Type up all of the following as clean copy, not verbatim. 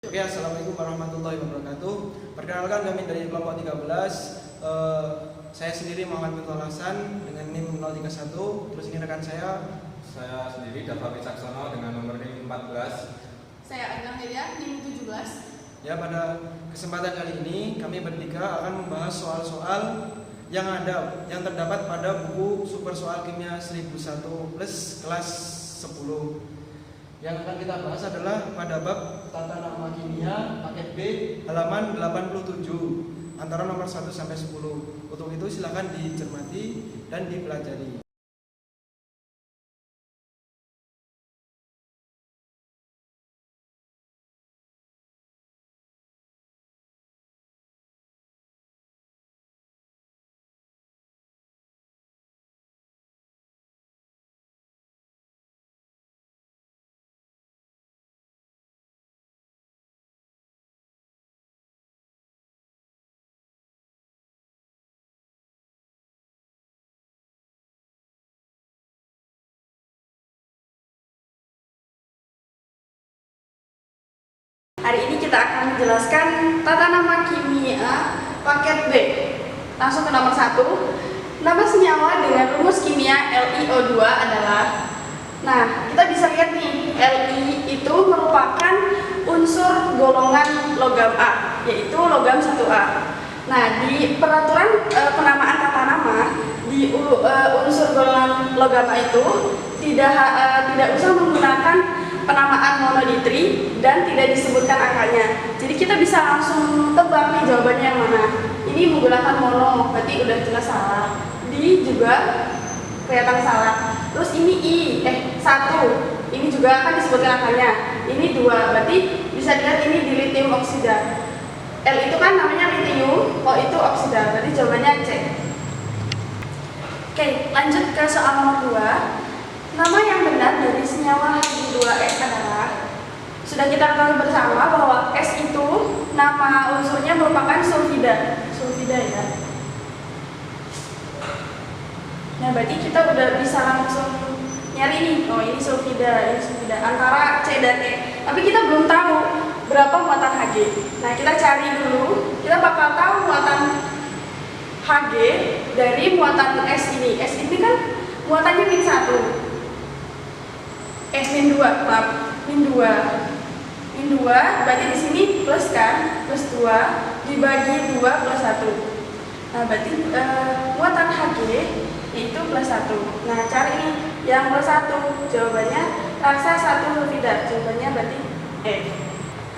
Oke, assalamualaikum warahmatullahi wabarakatuh. Perkenalkan, kami dari kelompok 13. Saya sendiri Muhammad Bintul Hasan dengan NIM 031. Terus ini rekan saya sendiri Dava Wicaksono dengan nomor NIM 14. Saya Agam Helia, NIM 17. Ya, pada kesempatan kali ini kami bertiga akan membahas soal-soal yang terdapat pada buku Super Soal Kimia 1001 plus kelas 10. Yang akan kita bahas adalah pada bab tata nama kimia paket B halaman 87 antara nomor 1 sampai 10. Untuk itu silakan dicermati dan dipelajari. Hari ini kita akan menjelaskan tata nama kimia paket B. Langsung ke nomor 1. Nama senyawa dengan rumus kimia LiO2 adalah. Nah, kita bisa lihat nih, Li itu merupakan unsur golongan logam A, yaitu logam 1A. Nah, di peraturan penamaan tata nama di unsur golongan logam A itu tidak usah menggunakan penamaan monoditri dan tidak disebutkan angkanya. Jadi kita bisa langsung tebak nih jawabannya yang mana. Ini menggunakan mono, berarti udah jelas salah. Di juga kelihatan salah. Terus ini I, 1. Ini juga akan disebutkan angkanya. Ini 2, berarti bisa dilihat ini di litium oksida. L itu kan namanya litium, O itu oksida, berarti jawabannya C. Oke, lanjut ke soal nomor 2. Nama yang benar dari senyawa H2S adalah, sudah kita ketahui bersama bahwa S itu nama unsurnya merupakan sulfida ya. Nah, berarti kita udah bisa langsung nyari nih, oh ini sulfida antara C dan E. Tapi kita belum tahu berapa muatan Hg. Nah, kita cari dulu, kita bakal tahu muatan Hg dari muatan S ini. S ini kan muatannya min 1. min 2, maaf, min 2 berarti di sini plus kan, plus 2 dibagi 2 plus 1. Nah, berarti muatan Hg itu plus 1. Nah, cari ini yang plus 1, jawabannya raksa 1 sulfida, jawabannya berarti E.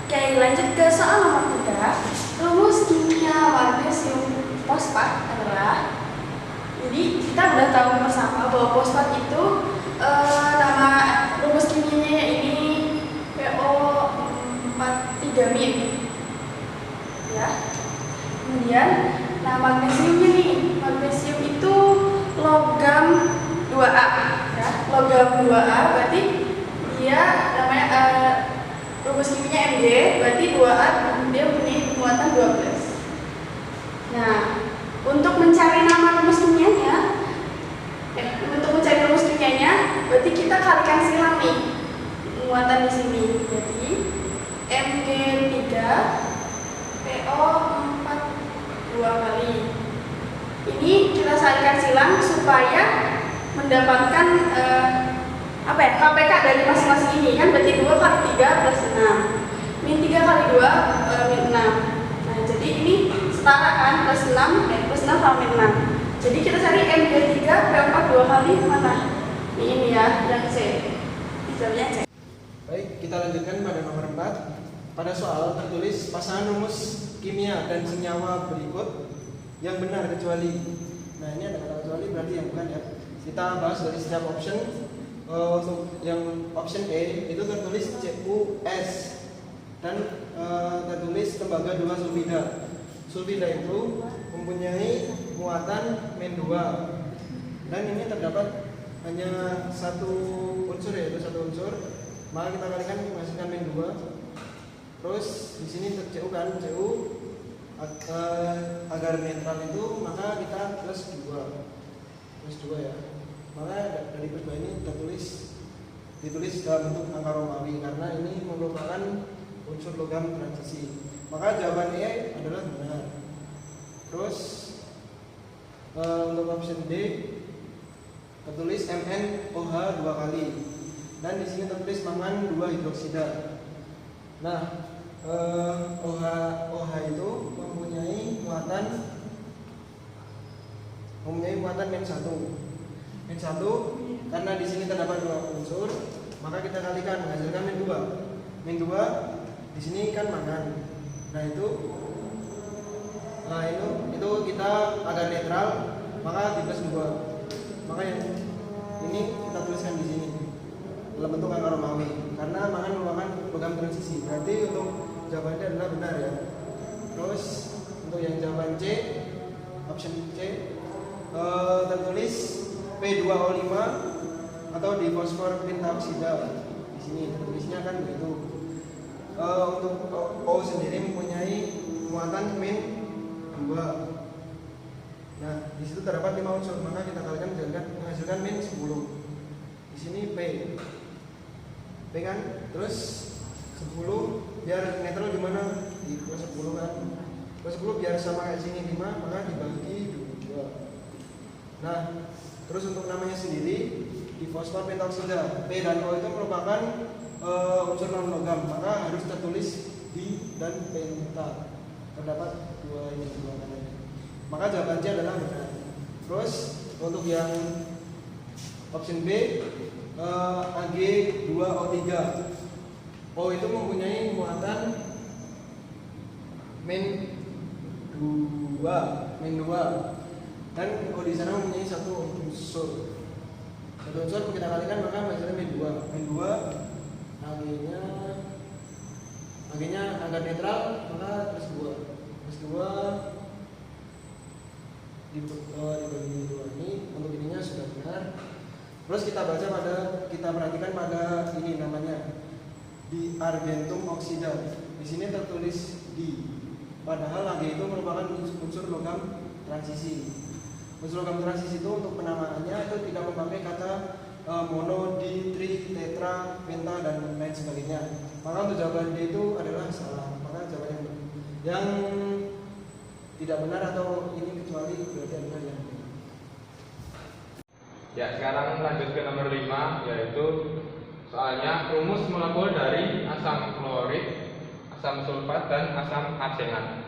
Oke, lanjut ke soal nomor 3. Rumus kimia magnesium fosfat adalah, jadi kita udah tahu bersama bahwa fosfat itu nama rumus kimianya ini PO43-min ya. Kemudian nah magnesiumnya nih, magnesium itu logam 2A ya. Logam 2A berarti dia namanya rumus kimianya Mg, berarti 2A dia punya muatan 12. Nah, untuk mencari nama rumus kimianya, berarti kita kalikan silang nih muatan di sini. Jadi Mg3 PO4 2 kali. Ini kita kalikan silang supaya mendapatkan KPK dari masing-masing ini kan, berarti 2 kali 3 plus 6. Min 3 kali 2 min 6. Nah, jadi ini setara kan, plus 6 sama min 6. Jadi kita cari Mg3 P4 2 kali mana? Ini ya, dan C. Jawabannya C. Baik, kita lanjutkan pada nomor 4. Pada soal tertulis pasangan rumus kimia dan senyawa berikut yang benar kecuali. Nah, ini ada kata kecuali, berarti yang bukan ya. Kita bahas dari setiap option. Untuk yang option E itu tertulis CuS dan tertulis tembaga 2 sulfida. Sulfida itu mempunyai muatan min 2 dan ini terdapat hanya satu unsur, yaitu satu unsur, maka kita kalikan menghasilkan min 2. Terus di sini Cu kan, Cu agar netral itu maka kita plus 2 ya. Maka dari plus 2 ini ditulis dalam bentuk angka Romawi karena ini merupakan unsur logam transisi. Maka jawaban E adalah benar. Terus untuk option D tertulis MnOH 2 kali dan di sini tertulis mangan 2 hidroksida. Nah, OH itu mempunyai muatan -1. -1 karena di sini terdapat 2 unsur, maka kita kalikan menghasilkan -2. -2 di sini kan mangan. Nah, itu kita agar netral, maka +2. Maka yang ini kita tuliskan di sini dalam bentuk angka Romawi karena mangan merupakan logam transisi. Berarti untuk jawabannya adalah benar ya. Terus untuk yang jawaban C, option C tertulis P2O5 atau difosfor pentaoksida. Di sini tulisnya kan begitu. Untuk O sendiri mempunyai muatan -2. Nah, di situ terdapat 5 unsur, maka kita kalikan menghasilkan -10. Di sini P kan, terus 10 biar netral gimana? Di plus 10 kan. Plus 10 biar sama kayak sini 5, maka dibagi 2. Nah, terus untuk namanya sendiri difosfor pentaoksida. P dan O itu merupakan unsur non logam, maka harus tertulis di dan penta. Terdapat 2 katanya. Maka jawaban C adalah benar. Terus untuk yang option B Ag2O3. O itu mempunyai muatan -2 dan O di sana mempunyai 1 unsur. 1 unsur kita kalikan maka hasilnya -2. -2 Ag-nya agar netral maka +2 dibagi 2 ini untuk ininya sudah benar. Terus kita perhatikan pada ini namanya di argentum oksida. Di sini tertulis di, padahal Ag itu merupakan unsur logam transisi. Unsur logam transisi itu untuk penamaannya itu tidak memakai kata mono, di, tri, tetra, penta dan lain sebagainya. Maka untuk jawaban D itu adalah salah. Maka jawaban yang tidak benar atau ini kecuali berarti adalah yang B. Ya, sekarang lanjut ke nomor 5, yaitu soalnya rumus molekul dari asam klorid, asam sulfat dan asam arsenat.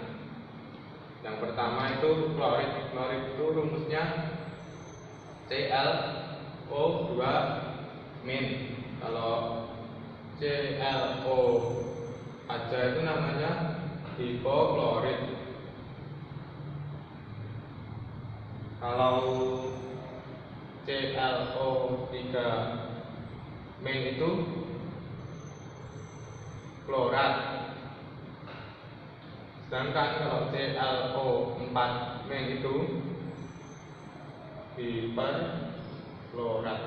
Yang pertama itu klorid. Klorid itu rumusnya ClO2 min. Kalau ClO aja itu namanya hipoklorid. Kalau ClO3 min itu klorat. Sedangkan kalau ClO4 min itu hiperklorat.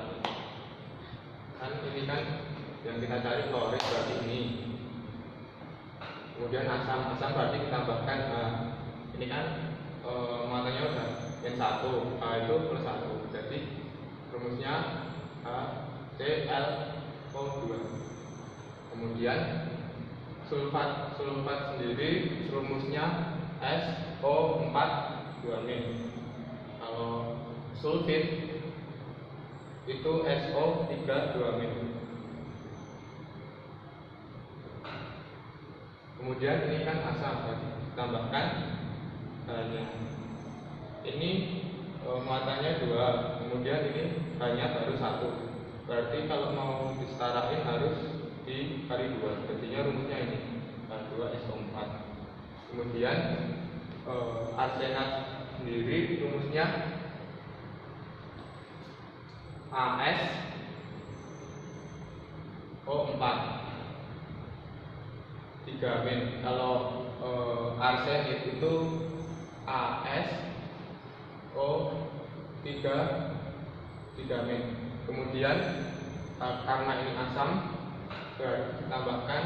Kan ini kan yang kita cari klorid berarti ini. Kemudian asam berarti kita tambahkan ini kan muatannya udah N1, H itu +1. Jadi rumusnya ClO2. Kemudian sulfat sendiri rumusnya SO4 2-min. Kalau sulfit itu SO3 2-min. Kemudian ini kan asam, tambahkan hanya ini muatannya 2, kemudian ini hanya baru 1. Berarti kalau mau disetarain harus dikali 2. Jadinya rumusnya ini H2SO4. Kemudian arsenat sendiri rumusnya AsO4 3-min. Kalau arsen itu AsO3-min. Kemudian karena ini asam ditambahkan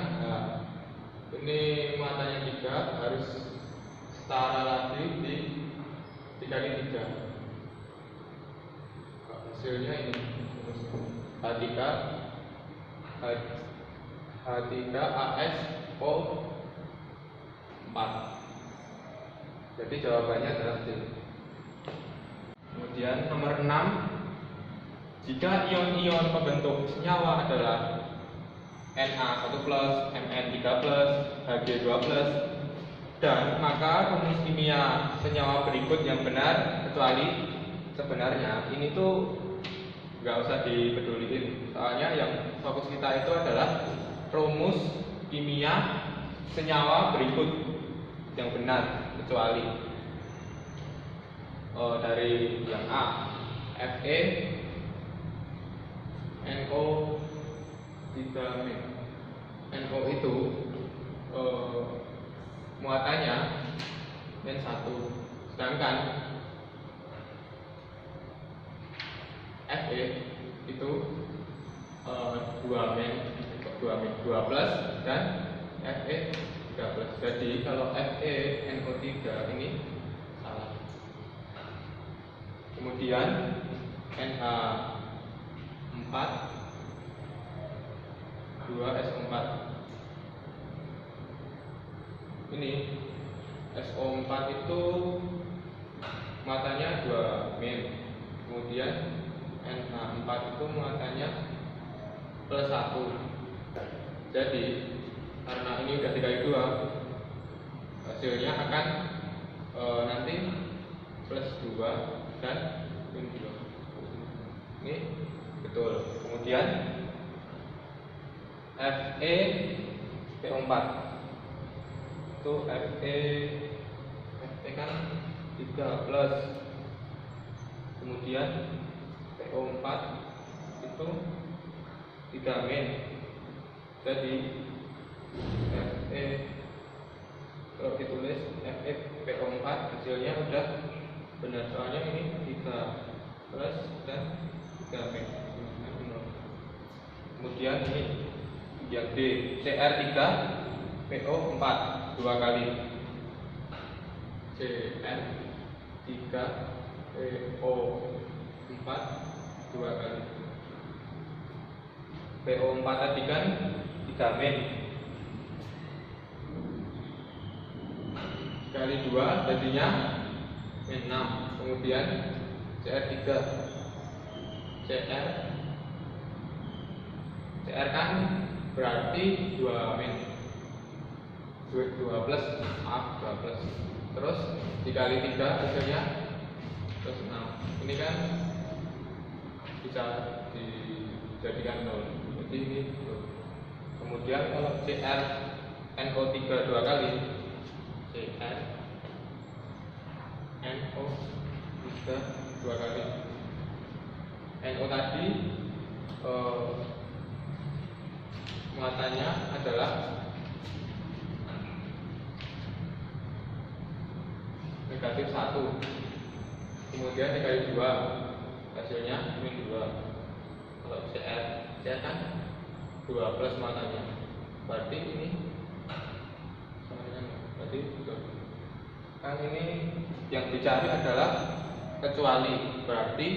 ini muatannya 3 harus setara lagi di 3 kali 3. Hasilnya ini H3AS SO4. Jadi jawabannya adalah C. Kemudian nomor 6, jika ion-ion pembentuk senyawa adalah Na1+, Mn3+, Hg2+, dan maka rumus kimia senyawa berikut yang benar, kecuali sebenarnya ini tuh nggak usah dipeduliin, soalnya yang fokus kita itu adalah rumus kimia senyawa berikut yang benar, kecuali dari yang A, Fe NO 3-. NO itu muatannya N1, sedangkan Fe itu 2 plus dan Fe 3 plus. Jadi kalau Fe NO3 ini salah. Kemudian NH4 2SO4. Ini SO4 itu muatannya 2 min. Kemudian NH4 itu muatannya plus 1. Jadi karena ini udah dikali 2, hasilnya akan nanti plus 2 dan min 2. Ini betul. Kemudian Fe PO4 itu Fe kan 3 plus, kemudian PO4 itu 3 min. Jadi Fe kalau ditulis Fe PO4 hasilnya udah benar, soalnya ini 3 plus dan 3 min. Kemudian ini yang D, Cr3 PO4 2 kali, Cr3 PO4 2 kali. PO4 tadi kan 3 min, kali 2 jadinya min 6. Kemudian Cr3 Cr kan berarti 2 min, 2 plus, maaf 2 plus, terus dikali 3 hasilnya plus 6. Ini kan bisa dijadikan 0, jadi ini 0. Kemudian kalau Cr NO3 2 kali, Cr NO3 2 kali, NO tadi muatannya adalah negatif 1, kemudian dikali 2 hasilnya min 2. Kalau Cr kan 2 plus muatannya, berarti ini berarti kan ini yang dicari adalah kecuali, berarti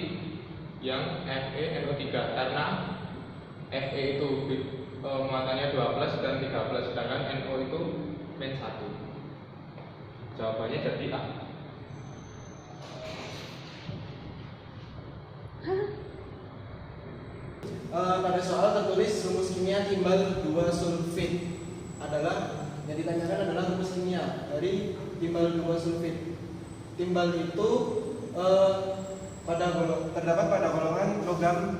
yang Fe NO3, karena Fe itu muatannya 2 plus dan 3 plus, sedangkan NO itu min 1. Jawabannya jadi A. Pada soal tertulis rumus kimia timbal 2 sulfit adalah, yang ditanyakan adalah rumus kimia dari timbal 2 sulfit. Timbal itu terdapat pada golongan logam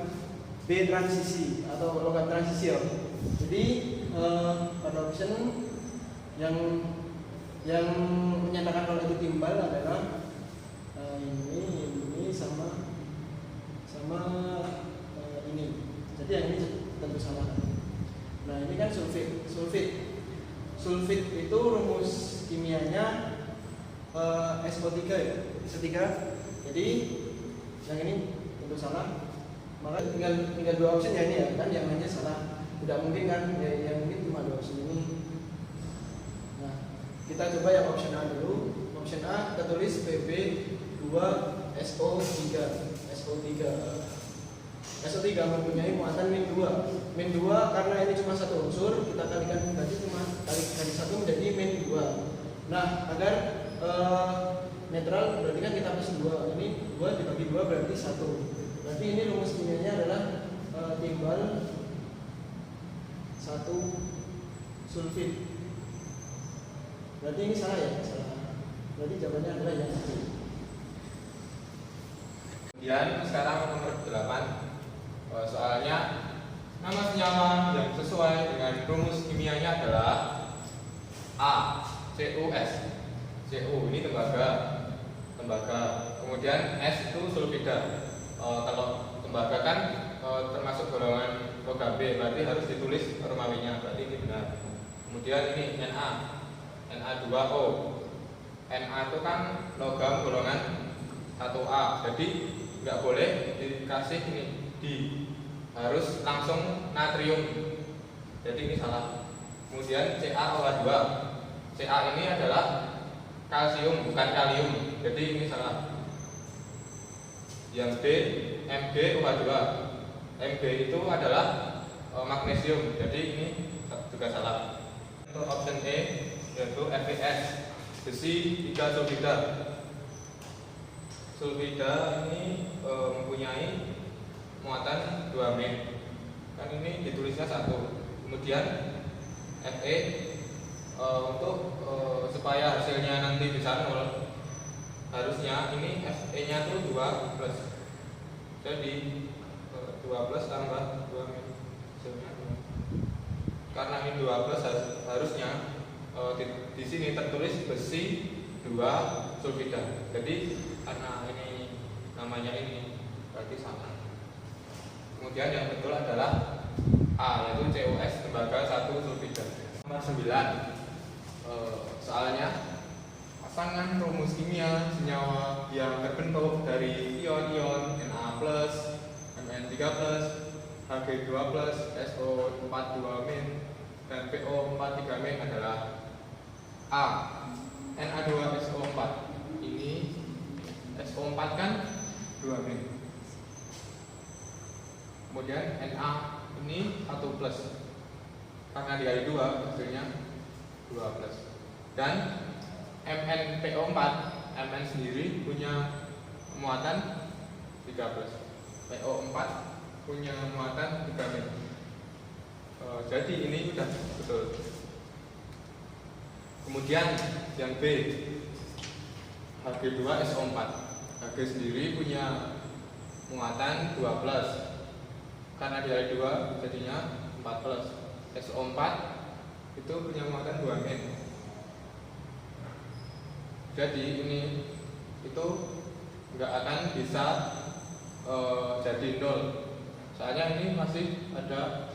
B transisi atau logam transisi. Jadi pada option yang menyatakan kalau itu timbal adalah ini sama ini. Jadi yang ini tentu sama. Nah ini kan sulfit itu rumus kimianya SO3 ya, SO3. Jadi yang ini tentu salah. Maka tinggal 2 option ya ini ya, kan yang lainnya salah. Tidak mungkin kan, ya, yang mungkin cuma 2 option ini. Nah kita coba yang option A dulu. Option A kita tulis Pb2SO3. SO3 mempunyai muatan min 2. min 2 karena ini cuma satu unsur, kita kalikan tadi cuma kali 1 menjadi min 2. Nah, agar netral berarti kan kita plus 2. Ini 2 dibagi 2 berarti 1. Berarti ini rumus kimianya adalah timbal 1 sulfit. Berarti ini salah ya? Salah. Berarti jawabannya adalah yang C. Kemudian sekarang nomor 8. Soalnya nama senyawa yang sesuai dengan rumus kimianya adalah A, CuS. Cu ini tembaga. Kemudian S itu sulfida. Kalau tembaga kan termasuk golongan logam B, berarti harus ditulis romawinya. Berarti ini benar. Kemudian ini Na2O. Na itu kan logam golongan 1A. Jadi nggak boleh dikasih ini harus langsung natrium. Jadi ini salah. Kemudian CaO2. Ca ini adalah kalsium bukan kalium. Jadi ini salah. Yang B MgOH2. Mg itu adalah magnesium. Jadi ini juga salah. Untuk option E yaitu FeS, besi 3 sulfida. Sulfida ini mempunyai muatan 2 min. Kan ini ditulisnya 1. Kemudian Fe untuk supaya hasilnya nanti bisa 0, harusnya ini Fe-nya itu 2 plus. Jadi 2 plus tambah 2 min hasilnya 0. Karena ini 2 plus harusnya di sini tertulis besi 2 sulfida. Jadi karena ini namanya ini berarti sama. Kemudian yang betul adalah A, yaitu CuS tembaga 1 sulfida. Nomor 9. Soalnya pasangan rumus kimia senyawa yang terbentuk dari ion-ion Na+, Mn3+, Hg2+, SO42-, dan PO43- adalah A. Na2SO4. Ini SO4 kan 2 min. Kemudian Na ini 1 plus. Karena dikali 2 hasilnya 2 plus. Dan MnPO4, Mn sendiri punya muatan 3 plus. PO4 punya muatan 3 min. Jadi ini sudah betul. Kemudian yang B, Hg2SO4. Hg sendiri punya muatan 2 plus. Karena dikali 2 jadinya 4 plus. SO4 itu punya muatan 2 min. Jadi ini itu nggak akan bisa jadi 0. Soalnya ini masih ada,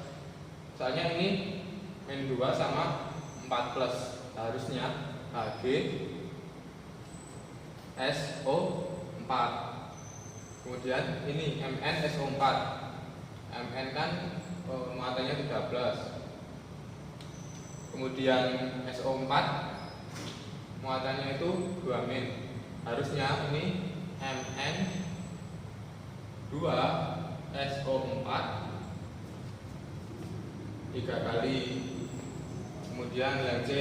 soalnya ini min 2 sama 4 plus. Harusnya Hg SO4. Kemudian ini Mn SO4. Mn kan muatannya 13. Kemudian SO4 muatannya itu 2 min. Harusnya ini Mn 2 SO4 3 kali. Kemudian yang C,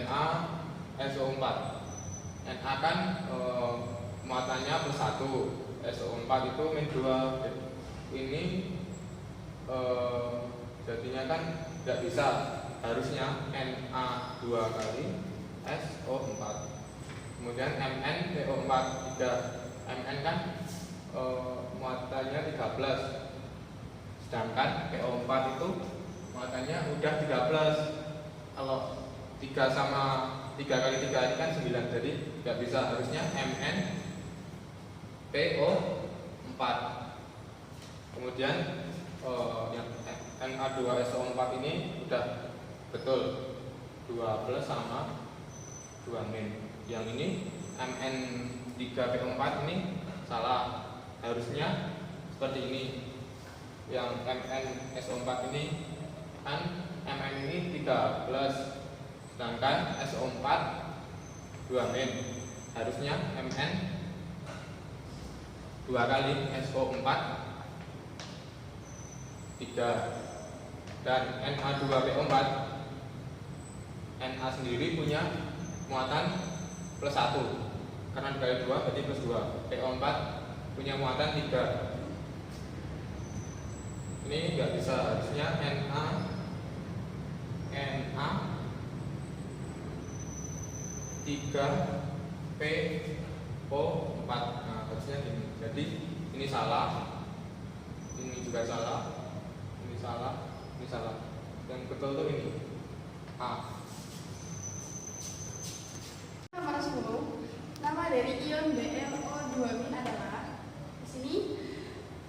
Na SO4. Na kan muatannya plus 1. SO4 itu min 2. Ini jadinya kan tidak bisa. Harusnya Na 2 kali SO4. Kemudian Mn PO4 3. Mn kan muatannya 13. Sedangkan PO4 itu muatannya udah 13. Kalau 3 sama 3 kali 3 ini kan 9. Jadi tidak bisa. Harusnya Mn PO4. Kemudian yang Na2SO4 ini udah betul 2 plus sama 2 min. Yang ini Mn3PO4 ini salah. Harusnya seperti ini. Yang MnSO4 ini kan Mn ini 3 plus, sedangkan SO4 2 min. Harusnya Mn 2 kali SO4 3. Dan Na2PO4, Na sendiri punya muatan plus 1 karena dikali 2 berarti plus 2. PO4 punya muatan 3. Ini nggak bisa, harusnya Na 3PO4. Nah, harusnya ini. Jadi ini salah, ini juga salah, ini salah, ini salah. Yang betul tuh ini A. Nomor 10, nama dari ion BrO2- adalah di sini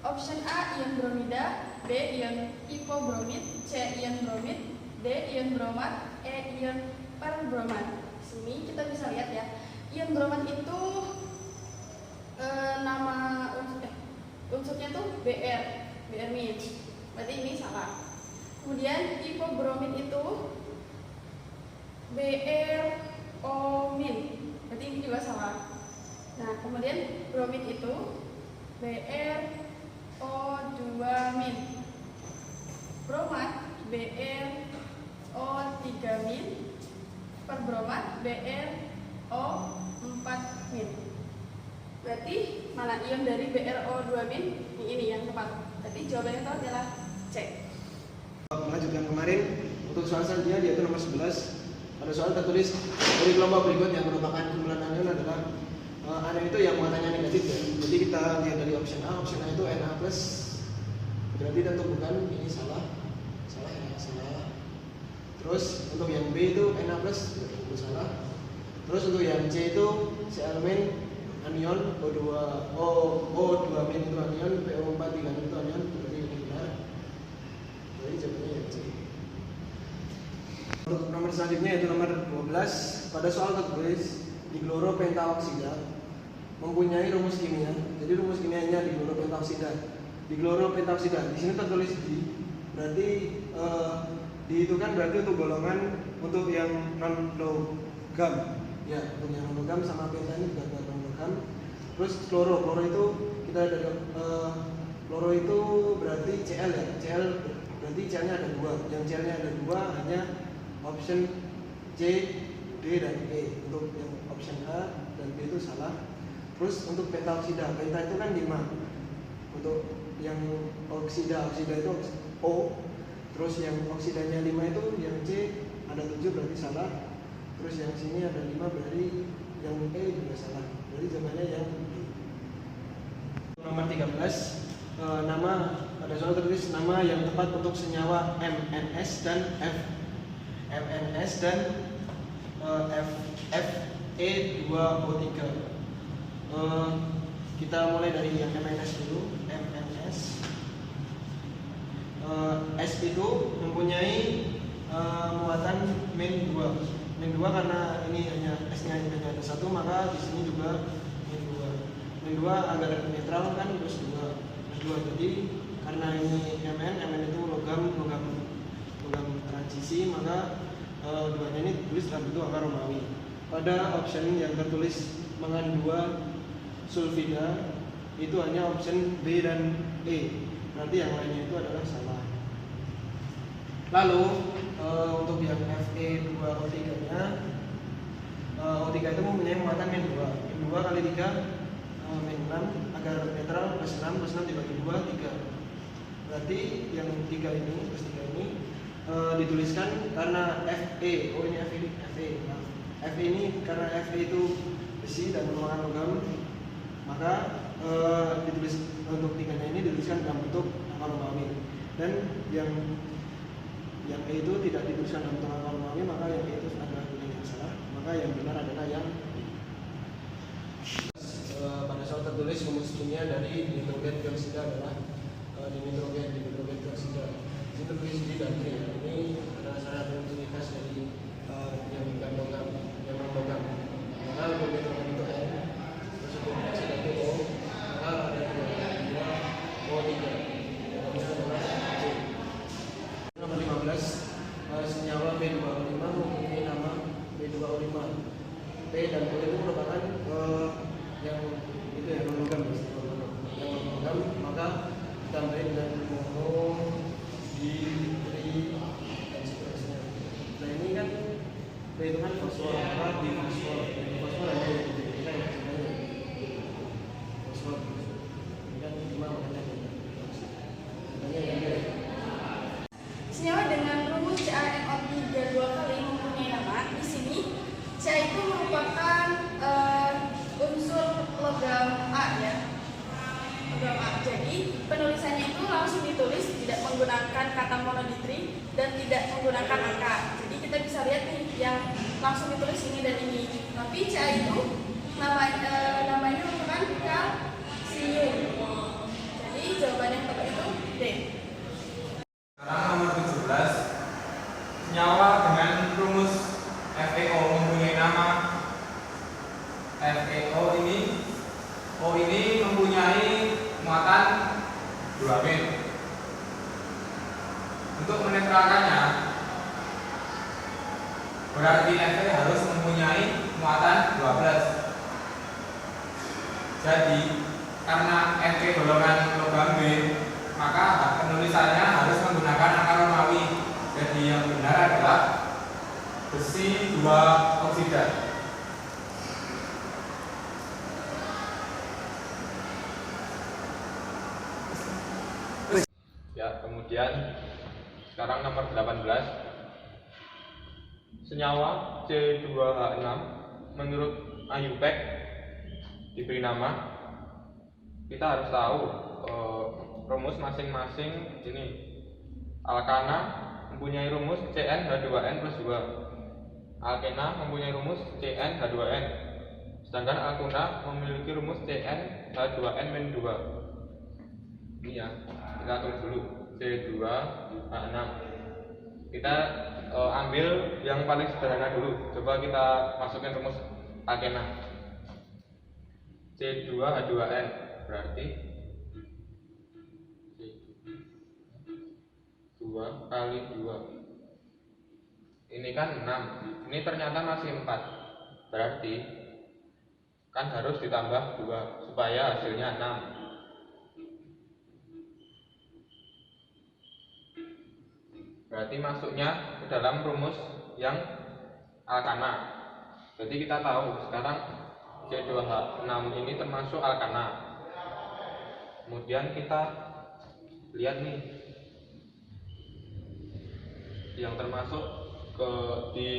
option A ion bromida, B ion hipobromid, C ion bromid, D ion bromat, E ion perbromat. Di sini kita bisa lihat ya, ion bromat itu nama unsurnya tuh Br-min. Berarti ini salah. Kemudian hipobromid itu Br-O-min. Berarti ini juga salah. Nah, kemudian bromid itu Br-O2-min. Bromat Br-O3-min. Perbromat Br-O4-min. Berarti mana ion dari BrO2-min? Ini yang tepat. Berarti jawabannya itu adalah C. Melanjutkan kemarin, untuk soal selanjutnya yaitu nomor 11. Pada soal tertulis dari kelompok berikut yang merupakan kumpulan anion adalah anion itu yang muatannya negatif ya. Jadi kita lihat dari option A itu Na+. Berarti tentu bukan, ini salah. Salah ya, salah. Terus untuk yang B itu Na+, itu salah. Terus untuk yang C itu si elemen anion O2-min itu anion, PO4 itu anion, berarti ini benar. Jadi jawabannya yang C. Untuk nomor selanjutnya yaitu nomor 12. Pada soal tertulis dikloro-pentaoksida mempunyai rumus kimia. Jadi rumus kimianya dikloro-pentaoksida. Di sini tertulis di, berarti di itu kan berarti untuk golongan untuk yang non logam. Ya, untuk yang non logam sama penta ini juga non logam. Terus kloro itu kita dari kloro itu berarti Cl ya. Cl berarti Cl-nya ada 2. Yang Cl-nya ada 2 hanya option C, D, dan E. Untuk yang option A dan B itu salah. Terus untuk pentaoksida, penta itu kan 5. Untuk yang oksida itu O. Terus yang oksidanya 5 itu yang C ada 7 berarti salah. Terus yang sini ada 5 berarti yang E juga salah. Berarti jawabannya yang D. Nomor 13, nama ada soal tertulis nama yang tepat untuk senyawa MNS dan Fe2O3. Kita mulai dari yang MNS dulu. MNS S itu mempunyai muatan min 2. Min 2 karena ini hanya S-nya hanya ada 1, maka di sini juga min 2. Min 2 agar netral kan plus 2. Jadi karena ini Mn itu logam transisi, maka duanya ini tulis dalam bentuk angka Romawi. Pada option yang tertulis mengandung 2 sulfida itu hanya option B dan E. Berarti yang lainnya itu adalah salah. Lalu untuk yang Fe2O3-nya, O3 itu mempunyai muatan min 2. Min 2 kali 3 min 6 agar netral plus 6 dibagi 2 3. Berarti yang 3 ini plus 3 ini dituliskan karena Fe. Oh ini Fe. Fe ini karena Fe itu besi dan merupakan logam, maka ditulis untuk 3-nya ini dituliskan dalam bentuk angka Romawi. Dan yang E itu tidak dituliskan dalam bentuk angka Romawi, maka yang E itu adalah pilihan yang salah. Maka yang benar adalah yang pada soal tertulis rumus kimia dari dinitrogen dioksida adalah dinitrogen dioksida. Ini tertulis di dan T. Ini adalah syarat rutinitas dari yang bukan logam, yang non logam. Maka untuk dinitrogen itu N, terus untuk dioksida itu O, maka ada 2 O3. Ini adalah C. Nomor 15, senyawa B2O5 mempunyai nama B2O5. P dan O itu merupakan yang itu ya non logam, yang non logam, maka ditambah dengan mono di perhitungan fosfor di fosfor ada yang kita yang sebenarnya fosfor ini kan cuma makanya senyawa dengan rumus CaNO3 dua kali mempunyai nama. Di sini Ca itu merupakan unsur logam A ya, logam A. Jadi penulisannya itu langsung ditulis tidak menggunakan kata monoditri dan tidak menggunakan angka. Jadi kita bisa lihat nih yang langsung ditulis ini dan ini. Tapi Ca itu namanya merupakan kalsium. Jadi jawaban yang tepat itu D. Sekarang nomor 17, senyawa dengan rumus FeO mempunyai nama FeO ini. O ini mempunyai muatan 2 min. Untuk menetralkannya, berarti Fe harus mempunyai muatan 12. Jadi karena Fe golongan logam B, maka penulisannya harus menggunakan angka Romawi. Jadi yang benar adalah besi 2 oksida. Ya, kemudian sekarang nomor 18. Senyawa C2H6 menurut IUPAC diberi nama. Kita harus tahu rumus masing-masing ini. Alkana mempunyai rumus CnH2n plus 2. Alkena mempunyai rumus CnH2n. Sedangkan alkuna memiliki rumus CnH2n-2. Ini ya, kita tulis dulu C2H6. Kita ambil yang paling sederhana dulu. Coba kita masukkan rumus alkena. C2H2n berarti 2 kali 2. Ini kan 6. Ini ternyata masih 4. Berarti kan harus ditambah 2 supaya hasilnya 6. Berarti masuknya ke dalam rumus yang alkana. Jadi kita tahu sekarang C2H6 ini termasuk alkana. Kemudian kita lihat nih yang termasuk di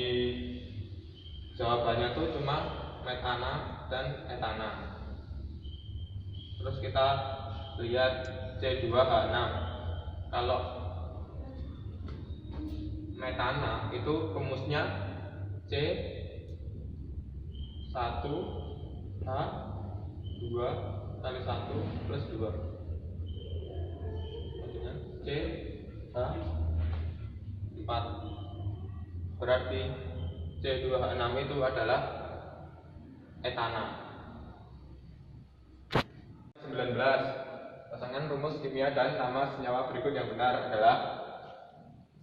jawabannya tuh cuma metana dan etana. Terus kita lihat C2H6. Kalau metana itu rumusnya C1H2 kali 1 plus 2. Maksudnya CH4. Berarti C2H6 itu adalah etana. 19. Pasangan rumus kimia dan nama senyawa berikut yang benar adalah,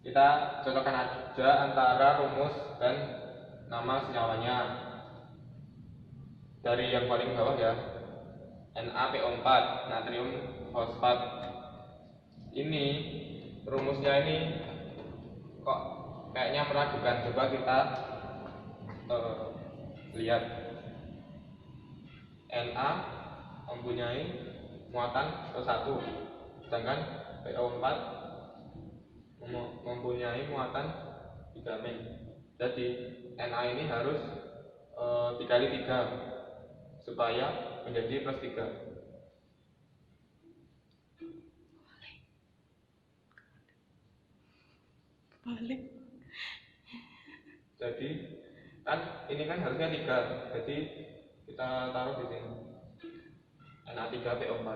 kita cocokkan aja antara rumus dan nama senyawanya. Dari yang paling bawah ya, NaPO4, natrium fosfat. Ini rumusnya ini kok kayaknya meragukan. Coba kita lihat. Na mempunyai muatan ke1, sedangkan PO4 mempunyai muatan 3 min. Jadi Na ini harus dikali 3 supaya menjadi plus 3. Balik. Jadi kan ini kan harusnya 3. Jadi kita taruh di sini. Na3PO4.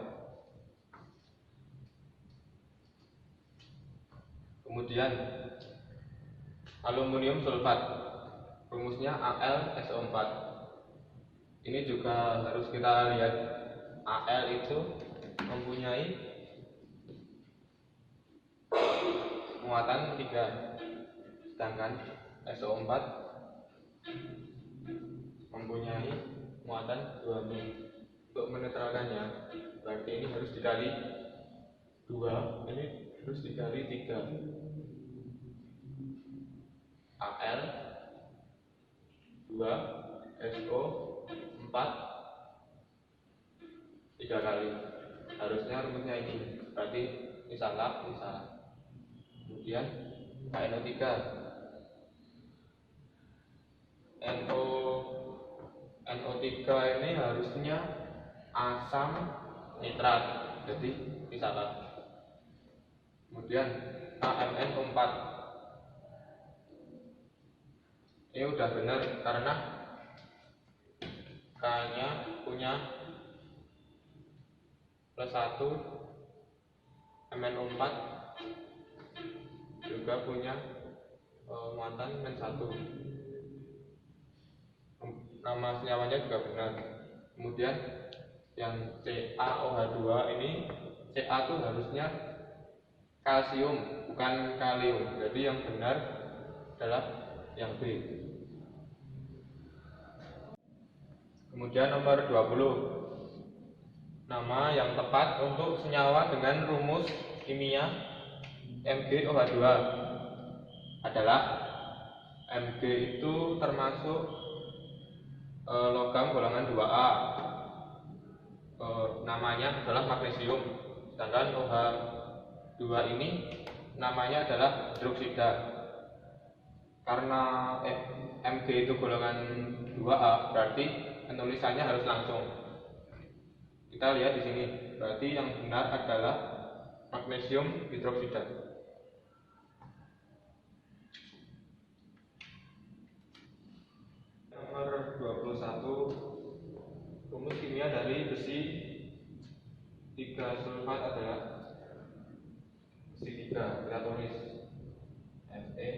Kemudian aluminium sulfat, rumusnya AlSO4. Ini juga harus kita lihat. Al itu mempunyai muatan 3, sedangkan SO4 mempunyai muatan 2 min. Untuk menetralkannya berarti ini harus dikali 2, ini harus dikali 3. Al SO 4 3 kali. Harusnya rumusnya ini, berarti ini salah. Kemudian NO3 NO3 ini harusnya asam nitrat, jadi ini salah. Kemudian AmNO4 ini udah benar karena K-nya punya +1, MnO4 juga punya muatan -1. Nama senyawanya juga benar. Kemudian yang CaOH2 ini, Ca itu harusnya kalsium bukan kalium, jadi yang benar adalah yang B. Kemudian nomor 20, nama yang tepat untuk senyawa dengan rumus kimia MgOH2 adalah Mg itu termasuk logam golongan 2A, namanya adalah magnesium, sedangkan OH2 ini namanya adalah hidroksida. Karena Mg itu golongan 2A, berarti penulisannya harus langsung. Kita lihat di sini, berarti yang benar adalah magnesium hidroksida. Nomor 21, rumus kimia dari besi 3 sulfat adalah besi 3. Kita tulis Fe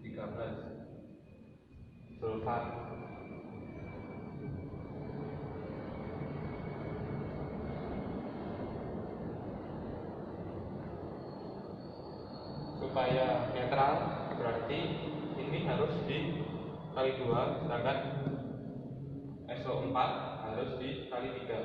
13 sulfat. Supaya netral berarti ini harus dikali 2, sedangkan SO4 harus dikali 3.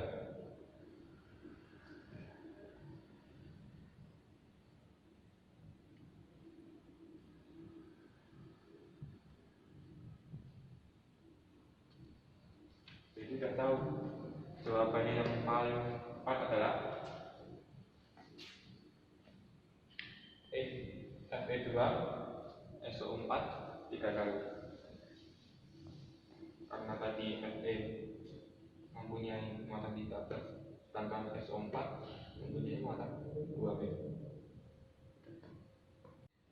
Jadi tidak tahu jawabannya yang paling tepat adalah Fe2 SO4 3 kali. Karena tadi Fe mempunyai muatan 13, sedangkan SO4 mempunyai muatan 2B.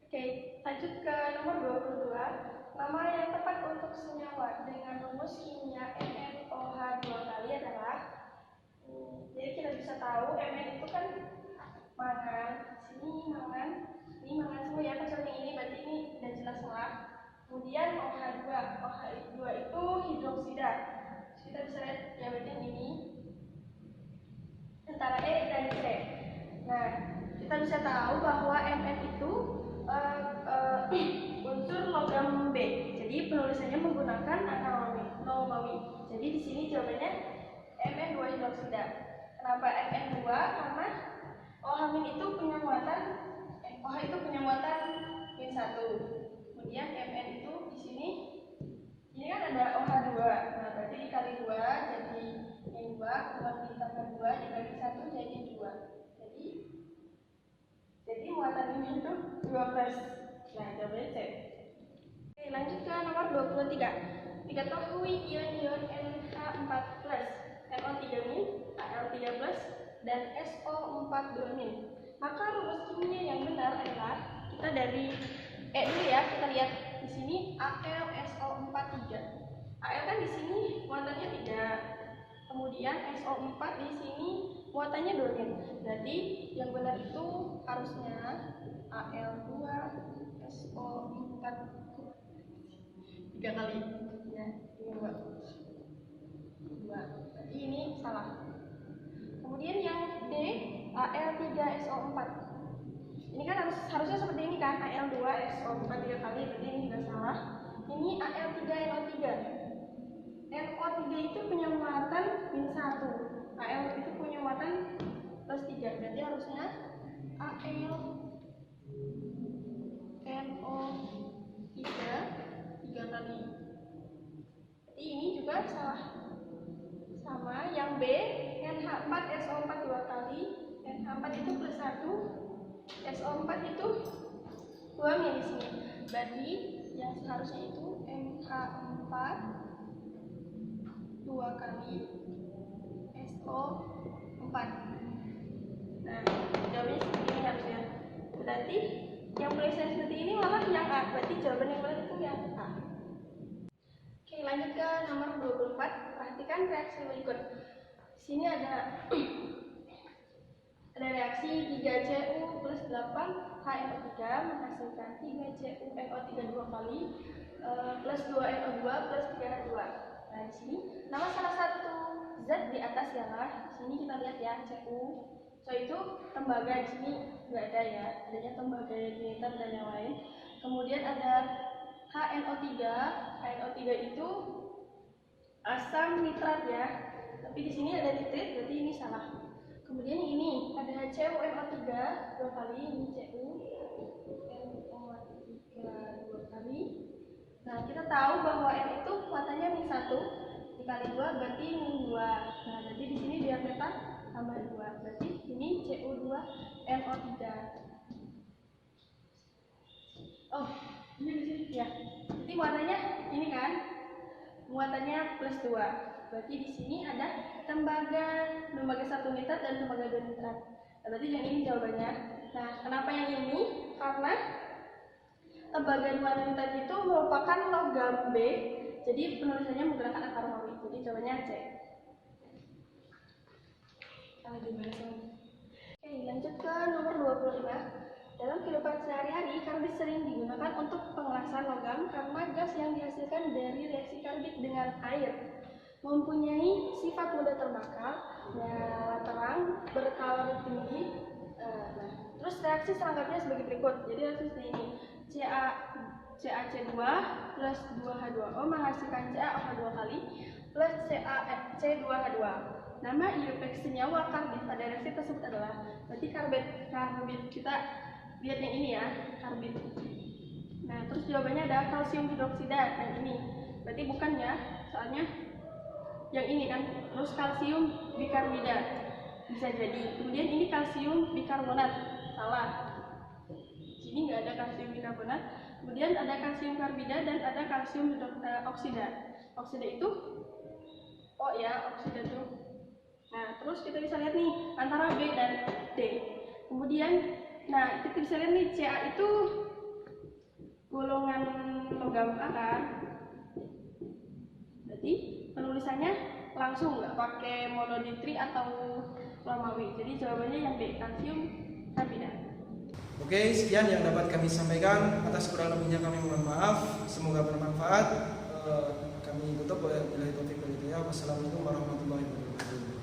Oke, lanjut ke nomor 22. Nama yang tepat untuk senyawa dengan rumus kimia MnOH2 kali adalah, jadi kita bisa tahu Mn itu kan mangan, sini mangan, ini mangan semua ya, kecuali yang ini, berarti ini udah jelas salah. Kemudian OH2 itu hidroksida. Kita bisa lihat ya, berarti yang ini antara E dan C. Nah, kita bisa tahu bahwa Mn itu unsur logam B. Jadi penulisannya menggunakan analomi. Jadi di sini jawabannya Mn2 hidroksida. Kenapa Mn2? Karena OH itu punya muatan OH itu punya muatan -1. Kemudian Mn itu di sini ini kan ada OH2. Nah, berarti dikali 2 jadi yang 2, kemudian ditambah 2 dibagi 1 jadi 2. Jadi muatan ini itu 12. Nah, jawabannya C. Oke, lanjut ke nomor 23. Diketahui ion-ion NH4+, NO3-, Al3+, dan SO4-. Maka rumus kimia yang benar adalah, kita dari E dulu ya, kita lihat di sini AlSO43. Al kan di sini muatannya 3. Kemudian SO4 di sini muatannya 2. Berarti yang benar itu harusnya Al2 SO4 3 kali. Ya, ini 2. Berarti ini salah. Kemudian yang D, Al3SO4. Ini kan harusnya seperti ini kan, Al2SO4 3 kali, berarti ini juga salah. Ini Al3NO3. NO3 itu punya muatan -1. Al itu punya muatan +3. Berarti harusnya AlNO3 3 kali. Jadi ini juga salah. Sama yang B, NH4SO4 2 kali. NH4 itu plus 1, SO4 itu buang yang di sini. Berarti yang seharusnya itu NH4 2 kali SO4. Nah, jawabannya seperti ini harusnya. Berarti yang tulisannya seperti ini malah yang A. Berarti jawaban yang benar itu yang A. Oke, lanjut ke nomor 24. Perhatikan reaksi berikut. Di sini ada reaksi 3Cu plus 8 HNO3 menghasilkan 3CuNO3 2 kali plus 2NO2 plus 3H2. Nah, di sini nama salah satu zat di atas ialah, di sini kita lihat ya, Cu. So itu tembaga, di sini nggak ada ya, adanya tembaga nitat dan yang lain. Kemudian ada HNO3. HNO3 itu asam nitrat ya, tapi di sini ada nitrit, berarti ini salah. Kemudian ini ada CuNO3 2 kali, ini CuNO3 2 kali. Nah, kita tahu bahwa N itu muatannya min 1 dikali 2 berarti min 2. Nah, jadi di sini biar beta tambah 2. Berarti ini Cu2NO3. Oh, ini di sini ya. Jadi muatannya ini kan. Muatannya plus 2. Berarti di sini ada tembaga 1 nitrat dan tembaga 2 nitrat. Nah, berarti yang ini jawabannya. Nah, kenapa yang ini? Karena tembaga 2 nitrat itu merupakan logam B. Jadi penulisannya menggunakan akar Romawi. Jadi jawabannya C. Oke, lanjut ke nomor 25. Dalam kehidupan sehari-hari, karbit sering digunakan untuk pengelasan logam karena gas yang dihasilkan dari reaksi karbit dengan air mempunyai sifat mudah terbakar, nyala terang, berkalorit tinggi. Terus reaksi selengkapnya sebagai berikut. Jadi reaksi seperti ini: CaC2 plus 2H2O menghasilkan CaOH 2 kali plus CaC2H2. Nama IUPAC senyawa karbit pada reaksi tersebut adalah, berarti karbit kita lihat yang ini ya, karbit. Nah, terus jawabannya ada kalsium hidroksida dan ini. Berarti bukan ya, soalnya yang ini kan. Terus kalsium bikarbida bisa jadi. Kemudian ini kalsium bikarbonat, salah. Sini nggak ada kalsium bikarbonat. Kemudian ada kalsium karbida dan ada kalsium oksida. Oksida itu O ya, oksida itu. Nah, terus kita bisa lihat nih antara B dan D. Kemudian, nah kita bisa lihat nih Ca itu golongan logam A kan. Berarti penulisannya langsung nggak pakai monoditri atau Romawi. Jadi jawabannya yang B, kalsium karbida. Oke, sekian yang dapat kami sampaikan. Atas kurang lebihnya kami mohon maaf. Semoga bermanfaat. Kami tutup. Wassalamualaikum warahmatullahi wabarakatuh.